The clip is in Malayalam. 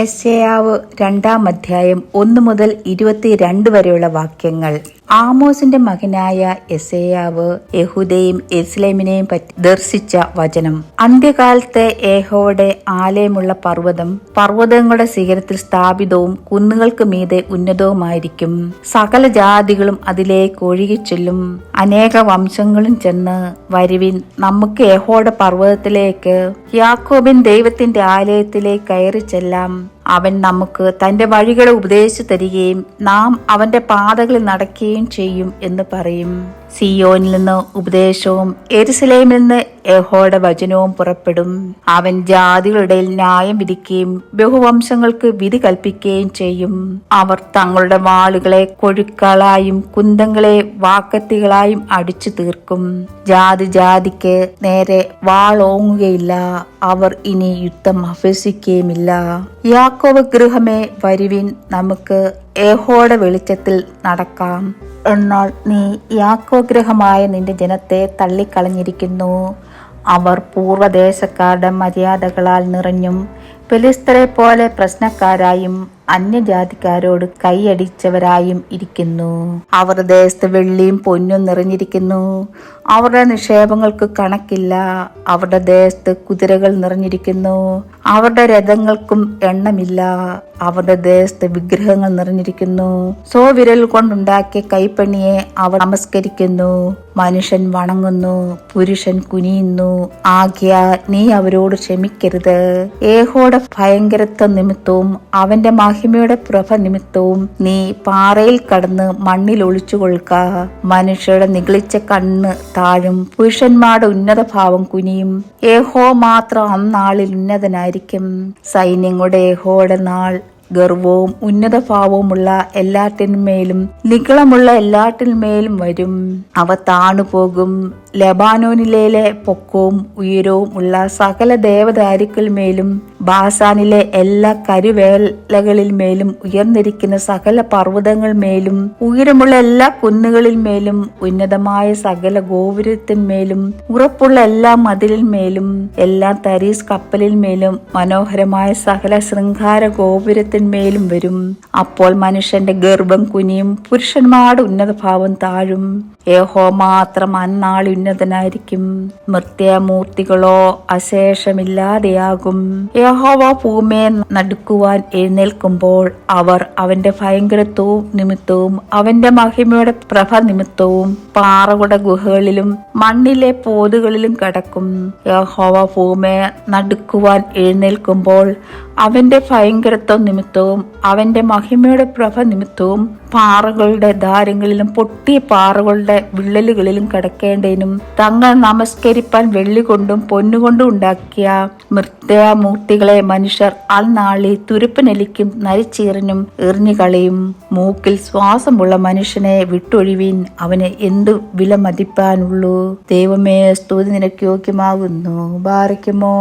യെശയ്യാവ് 2-ാം അധ്യായം 1 മുതൽ 22 വരെയുള്ള വാക്യങ്ങൾ. ആമോസിന്റെ മകനായ യെശയ്യാവ് യെഹൂദയെയും യെരുശലേമിനെയും പറ്റി ദർശിച്ച വചനം. അന്ത്യകാലത്തെ യഹോവയുടെ ആലയമുള്ള പർവ്വതങ്ങളുടെ ശിഖരത്തിൽ സ്ഥാപിതവും കുന്നുകൾക്ക് മീതെ ഉന്നതവുമായിരിക്കും. സകല ജാതികളും അതിലേക്ക് ഒഴുകിച്ചെല്ലും. അനേക വംശങ്ങളും ചെന്ന്, വരുവിൻ, നമുക്ക് യഹോവയുടെ പർവ്വതത്തിലേക്ക്, യാക്കോബിൻ ദൈവത്തിന്റെ ആലയത്തിലേക്ക് കയറി ചെല്ലാം. അവൻ നമുക്ക് തന്റെ വഴികളെ ഉപദേശിച്ചു തരികയും നാം അവന്റെ പാതകളിൽ നടക്കുകയും ചെയ്യും എന്ന് പറയും. സിയോനിൽ നിന്ന് ഉപദേശവും യെരുശലേമിൽ നിന്ന് യഹോവയുടെ വചനവും പുറപ്പെടും. അവൻ ജാതികളുടെ ന്യായം വിധിക്കുകയും ബഹുവംശങ്ങൾക്ക് വിധി കൽപ്പിക്കുകയും ചെയ്യും. അവർ തങ്ങളുടെ വാളുകളെ കൊഴുക്കളായും കുന്തങ്ങളെ വാക്കത്തികളായും അടിച്ചു തീർക്കും. ജാതിക്ക് നേരെ വാളോങ്ങുകയില്ല. അവർ ഇനി യുദ്ധം അഭ്യസിക്കുകയുമില്ല. യാക്കോബ് ഗൃഹമേ, വരുവിൻ, നമുക്ക് യഹോവയുടെ വെളിച്ചത്തിൽ നടക്കാം. എന്നാൽ നീ യാക്കോബ് ഗൃഹമായ നിന്റെ ജനത്തെ തള്ളിക്കളഞ്ഞിരിക്കുന്നു. അവർ പൂർവ്വദേശക്കാരുടെ മര്യാദകളാൽ നിറഞ്ഞും ഫെലിസ്ത്യരെ പോലെ പ്രശ്നക്കാരായും അന്യജാതിക്കാരോട് കൈയടിച്ചവരായും ഇരിക്കുന്നു. അവർ ദേശത്ത് വെള്ളിയും പൊന്നും നിറഞ്ഞിരിക്കുന്നു. അവരുടെ നിക്ഷേപങ്ങൾക്ക് കണക്കില്ല. അവരുടെ ദേശത്ത് കുതിരകൾ നിറഞ്ഞിരിക്കുന്നു. അവരുടെ രഥങ്ങൾക്കും എണ്ണമില്ല. അവരുടെ ദേശത്ത് വിഗ്രഹങ്ങൾ നിറഞ്ഞിരിക്കുന്നു. സ്വവിരൽ കൊണ്ടുണ്ടാക്കിയ കൈപ്പണിയെ അവർ നമസ്കരിക്കുന്നു. മനുഷ്യൻ വണങ്ങുന്നു, പുരുഷൻ കുനിയുന്നു. ആകയാൽ നീ അവരോട് ക്ഷമിക്കരുത്. യഹോവയുടെ ഭയങ്കരത്വം നിമിത്തവും അവന്റെ മഹിമയുടെ പ്രഭ നിമിത്തവും നീ പാറയിൽ കടന്ന് മണ്ണിൽ ഒളിച്ചുകൊള്ളുക. മനുഷ്യരുടെ നിഗളിച്ച കണ്ണ് താഴും, പുരുഷന്മാരുടെ ഉന്നത ഭാവം കുനിയും. യഹോവ മാത്രം അന്നാളിൽ ഉന്നതനായിരിക്കും. സൈന്യങ്ങളുടെ യഹോവയുടെ നാൾ ഗർവവും ഉന്നത ഭാവവുമുള്ള എല്ലാറ്റിന്മേലും നിഗളമുള്ള എല്ലാറ്റിന്മേലും വരും. അവ താണുപോകും. ലെബാനോനിലെ പൊക്കവും ഉയരവും ഉള്ള സകല ദേവദാരുക്കളിന്മേലും ബാസാനിലെ എല്ലാ കരുവേലകളിന്മേലും ഉയർന്നിരിക്കുന്ന സകല പർവ്വതങ്ങളിന്മേലും ഉയരമുള്ള എല്ലാ കുന്നുകളിന്മേലും ഉന്നതമായ സകല ഗോപുരത്തിന്മേലും ഉറപ്പുള്ള എല്ലാ മതിലിന്മേലും എല്ലാ തരീസ് കപ്പലിന്മേലും മനോഹരമായ സകല ശൃംഗാര ഗോപുരത്തിന്മേലും വരും. അപ്പോൾ മനുഷ്യന്റെ ഗർഭം കുനിയും, പുരുഷന്മാരുടെ ഉന്നതഭാവം താഴും. യഹോവ മാത്രം അന്നാൾ ഉന്നതനായിരിക്കും. മൃത്യമൂർത്തികളോ അശേഷമില്ലാതെയാകും. യഹോവ ഭൂമിയെ നടുക്കുവാൻ എഴുന്നേൽക്കുമ്പോൾ അവർ അവന്റെ ഭയങ്കരത്വവും നിമിത്തവും അവന്റെ മഹിമയുടെ പ്രഭ നിമിത്തവും പാറകളുടെ ഗുഹകളിലും മണ്ണിലെ പോതുകളിലും കടക്കും. യഹോവ ഭൂമിയെ നടുക്കുവാൻ എഴുന്നേൽക്കുമ്പോൾ അവന്റെ ഭയങ്കരത്വം നിമിത്തവും അവന്റെ മഹിമയുടെ പ്രഭ നിമിത്തവും പാറകളുടെ ദ്വാരങ്ങളിലും പൊട്ടിയ പാറകളുടെ വിള്ളലുകളിലും കടക്കേണ്ടതിനും തങ്ങൾ നമസ്കരിപ്പാൻ വെള്ളി കൊണ്ടും പൊന്നുകൊണ്ടും ഉണ്ടാക്കിയ മൃത്യമൂർത്തികളെ മനുഷ്യർ അന്നാളിൽ തുരുപ്പനെലിക്കും നരിച്ചീറിനും എറിഞ്ഞുകളയും. മൂക്കിൽ ശ്വാസമുള്ള മനുഷ്യനെ വിട്ടൊഴിവീൻ, അവന് എന്തു വില മതിപ്പാനുള്ളൂ. ദൈവമേ, സ്തുതി നിനക്ക് യോഗ്യമാകുന്നു. ബാറയ്ക്കുമോ.